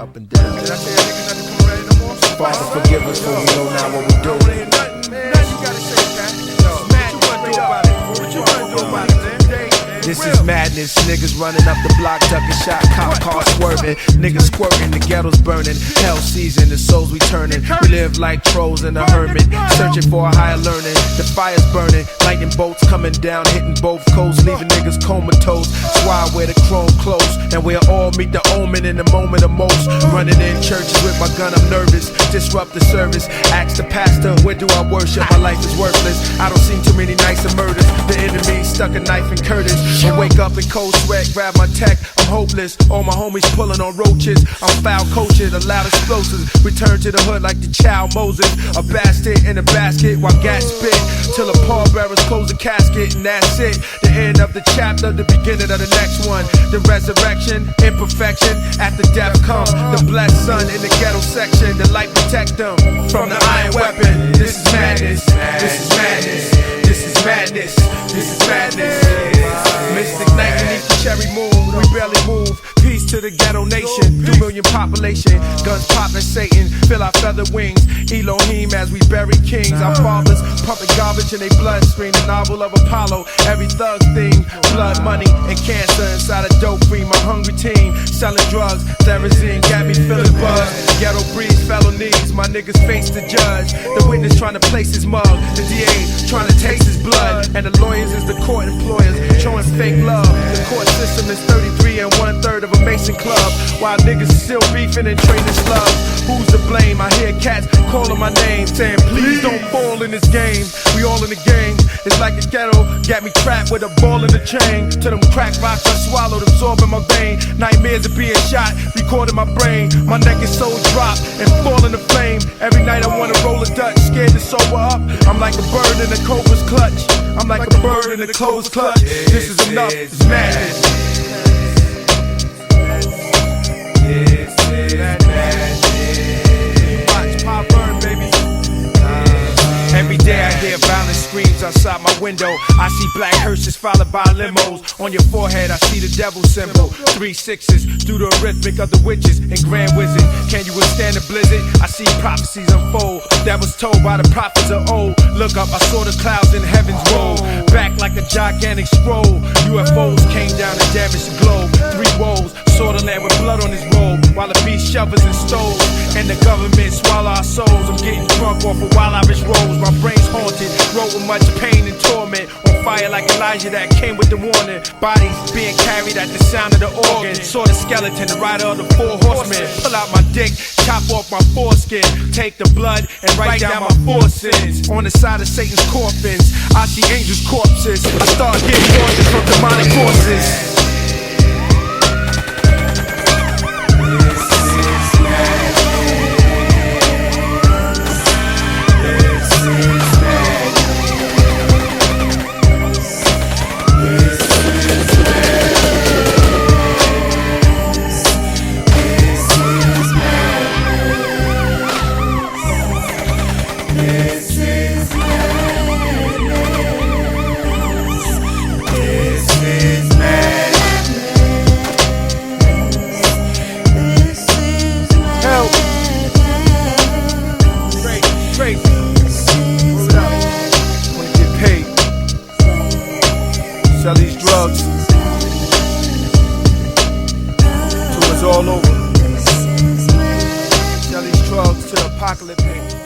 up and down. Did I say that niggas nothing come around no more? Father, forgive us for we know now what we do. Ain't nothing, man. You gotta say, Pat. What you wanna do about it? What you wanna do about it, man? This is madness, niggas running up the block, ducking shot, cop cars swerving, niggas squirting, the ghetto's burning, hell season, the souls we turning. We live like trolls in a hermit, searching for a higher learning. The fire's burning, lightning bolts coming down, hitting both coasts, leaving niggas comatose. That's why I wear the chrome clothes, and we'll all meet the omen in the moment of most. Running in churches with my gun, I'm nervous, disrupt the service. Ask the pastor, where do I worship? My life is worthless. I don't see too many nights of murders. The enemy stuck a knife in Curtis. I wake up in cold sweat, grab my tech, I'm hopeless. All my homies pulling on roaches. I'm foul coaching, the loud explosives. Return to the hood like the child Moses. A bastard in a basket while gas spit. Till the pallbearers close the casket, and that's it. The end of the chapter, the beginning of the next one. The resurrection, imperfection, after death come. The blessed son in the ghetto section. The light protect them from the iron weapon. This is madness, this is madness, this is madness, this is madness. Mystic night beneath the cherry moon, we barely move. Peace to the ghetto nation, 2 million population. Guns popping Satan, fill our feather wings. Elohim as we bury kings. Our fathers pumping garbage in their bloodstream. The novel of Apollo, every thug theme. Blood, money, and cancer inside a dope fiend. My hungry team, selling drugs. Therazine got me feeling buzzed. Ghetto breeds, felonies, my niggas face the judge. The witness trying to place his mug. The DA trying to taste his blood. And the lawyers is the court employers, showing fake love. The court system is 33 and 1/3 of a Mason club. While niggas still beefing and trading slugs. Who's to blame? I hear cats calling my name, saying please don't fall in this game. We all in the game. It's like the ghetto got me trapped with a ball in the chain. To them crack rocks I swallowed, absorbing my vein. Nightmares of being shot, recording my brain. My neck is so dropped and falling to flame. Every night I wanna roll a Dutch, scared to sober up. I'm like a bird in a cobra's clutch. I'm like a bird in a closed clutch. This is enough, it's madness. This is madness. Watch pop burn, baby. Every day I hear violent screams outside my window. I see black hearses followed by limos. On your forehead I see the devil symbol. 3 6s through the rhythmic of the witches and grand wizard. Can you withstand the blizzard? I see prophecies unfold that was told by the prophets of old. Look up, I saw the clouds in heaven's roll. Back like a gigantic scroll. UFOs came down and damaged the globe. 3 woes, saw the land with blood on his robe. While the beast shovels and stoves and the government swallow our souls. I'm getting drunk off of Wild Irish Rose. My brain's haunted, wrote with much pain and torment. On fire like Elijah that came with the warning. Bodies being carried at the sound of the organ. Saw the skeleton, the rider of the 4 horsemen. Pull out my dick, chop off my foreskin. Take the blood and write down my 4 sins. On the side of Satan's coffins, I see angels' corpses. I start getting orders from demonic forces. Sell these drugs till it's all over. Sell these drugs till the apocalypse hits.